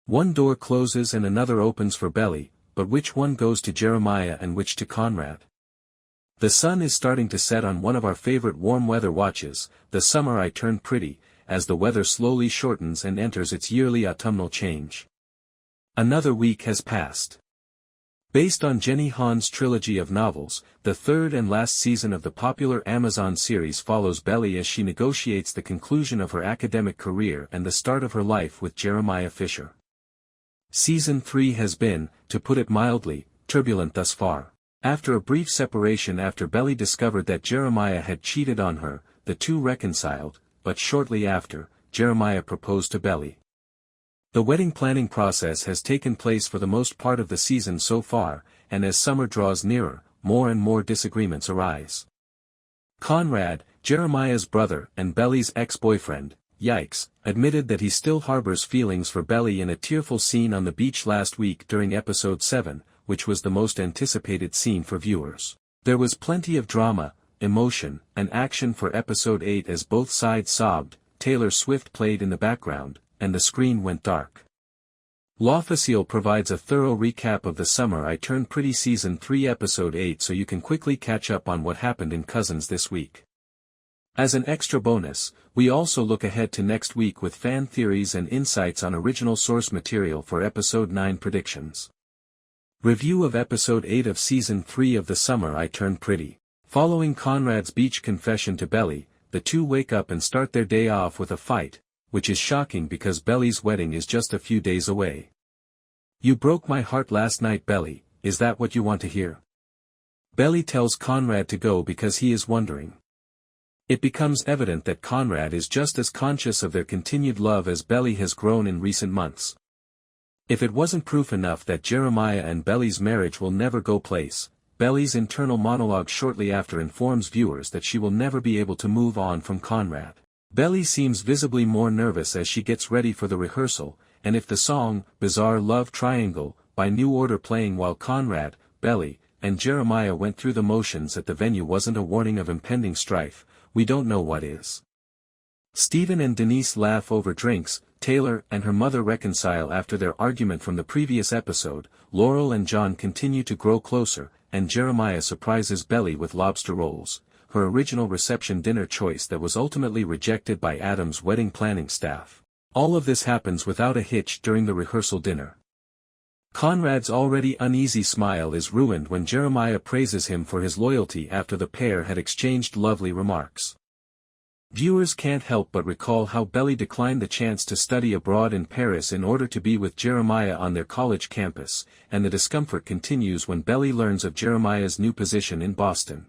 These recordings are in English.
One door closes and another opens for Belly, but which one goes to Jeremiah and which to Conrad? The sun is starting to set on one of our favorite warm weather watches, the summer I Turn Pretty, as the weather slowly shortens and enters its yearly autumnal change. Another week has passed. Based on Jenny Han's trilogy of novels, the third and last season of the popular Amazon series follows Belly as she negotiates the conclusion of her academic career and the start of her life with Jeremiah Fisher. Season 3 has been, to put it mildly, turbulent thus far. After a brief separation after Belly discovered that Jeremiah had cheated on her, the two reconciled, but shortly after, Jeremiah proposed to Belly. The wedding planning process has taken place for the most part of the season so far, and as summer draws nearer, more and more disagreements arise. Conrad, Jeremiah's brother and Belly's ex-boyfriend, yikes, admitted that he still harbors feelings for Belly in a tearful scene on the beach last week during episode 7, which was the most anticipated scene for viewers. There was plenty of drama, emotion, and action for episode 8 as both sides sobbed. Taylor Swift played in the background, and the screen went dark. L'Officiel provides a thorough recap of the Summer I Turn Pretty Season 3 Episode 8 so you can quickly catch up on what happened in Cousins this week. As an extra bonus, we also look ahead to next week with fan theories and insights on original source material for Episode 9 predictions. Review of Episode 8 of Season 3 of The Summer I Turn Pretty. Following Conrad's beach confession to Belly, the two wake up and start their day off with a fight, which is shocking because Belly's wedding is just a few days away. "You broke my heart last night, Belly, is that what you want to hear?" Belly tells Conrad to go because he is wondering. It becomes evident that Conrad is just as conscious of their continued love as Belly has grown in recent months. If it wasn't proof enough that Jeremiah and Belly's marriage will never go place, Belly's internal monologue shortly after informs viewers that she will never be able to move on from Conrad. Belly seems visibly more nervous as she gets ready for the rehearsal, and if the song, Bizarre Love Triangle, by New Order playing while Conrad, Belly, and Jeremiah went through the motions at the venue wasn't a warning of impending strife, we don't know what is. Steven and Denise laugh over drinks, Taylor and her mother reconcile after their argument from the previous episode, Laurel and John continue to grow closer, and Jeremiah surprises Belly with lobster rolls, her original reception dinner choice that was ultimately rejected by Adam's wedding planning staff. All of this happens without a hitch during the rehearsal dinner. Conrad's already uneasy smile is ruined when Jeremiah praises him for his loyalty after the pair had exchanged lovely remarks. Viewers can't help but recall how Belly declined the chance to study abroad in Paris in order to be with Jeremiah on their college campus, and the discomfort continues when Belly learns of Jeremiah's new position in Boston.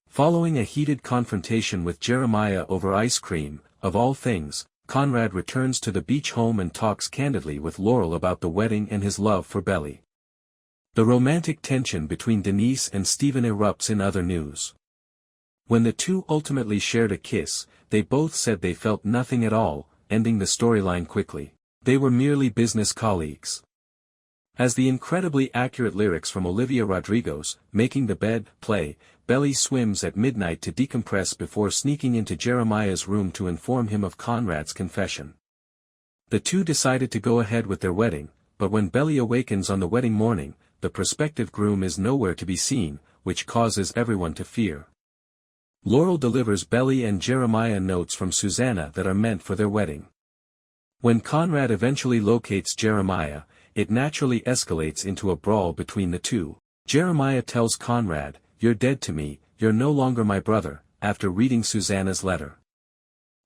Following a heated confrontation with Jeremiah over ice cream, of all things, Conrad returns to the beach home and talks candidly with Laurel about the wedding and his love for Belly. The romantic tension between Denise and Steven erupts in other news. When the two ultimately shared a kiss, they both said they felt nothing at all, ending the storyline quickly. They were merely business colleagues. As the incredibly accurate lyrics from Olivia Rodrigo's "Making the Bed" play, Belly swims at midnight to decompress before sneaking into Jeremiah's room to inform him of Conrad's confession. The two decided to go ahead with their wedding, but when Belly awakens on the wedding morning, the prospective groom is nowhere to be seen, which causes everyone to fear. Laurel delivers Belly and Jeremiah notes from Susannah that are meant for their wedding. When Conrad eventually locates Jeremiah, it naturally escalates into a brawl between the two. Jeremiah tells Conrad, "You're dead to me, you're no longer my brother," after reading Susannah's letter.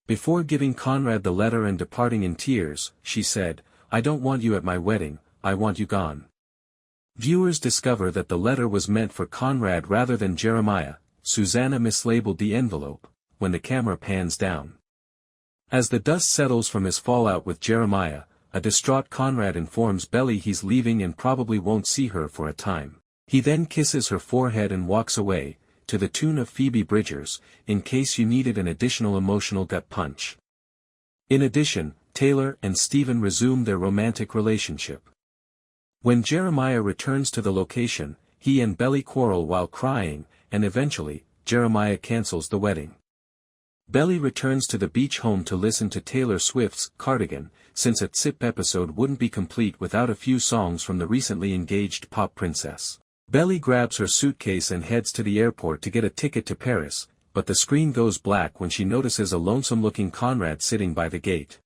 Before giving Conrad the letter and departing in tears, she said, "I don't want you at my wedding, I want you gone." Viewers discover that the letter was meant for Conrad rather than Jeremiah. Susannah mislabeled the envelope, when the camera pans down. As the dust settles from his fallout with Jeremiah, a distraught Conrad informs Belly he's leaving and probably won't see her for a time. He then kisses her forehead and walks away, to the tune of Phoebe Bridgers, "In case you needed an additional emotional gut punch." In addition, Taylor and Steven resume their romantic relationship. When Jeremiah returns to the location, he and Belly quarrel while crying, and eventually, Jeremiah cancels the wedding. Belly returns to the beach home to listen to Taylor Swift's Cardigan, since a SIP episode wouldn't be complete without a few songs from the recently engaged pop princess. Belly grabs her suitcase and heads to the airport to get a ticket to Paris, but the screen goes black when she notices a lonesome-looking Conrad sitting by the gate.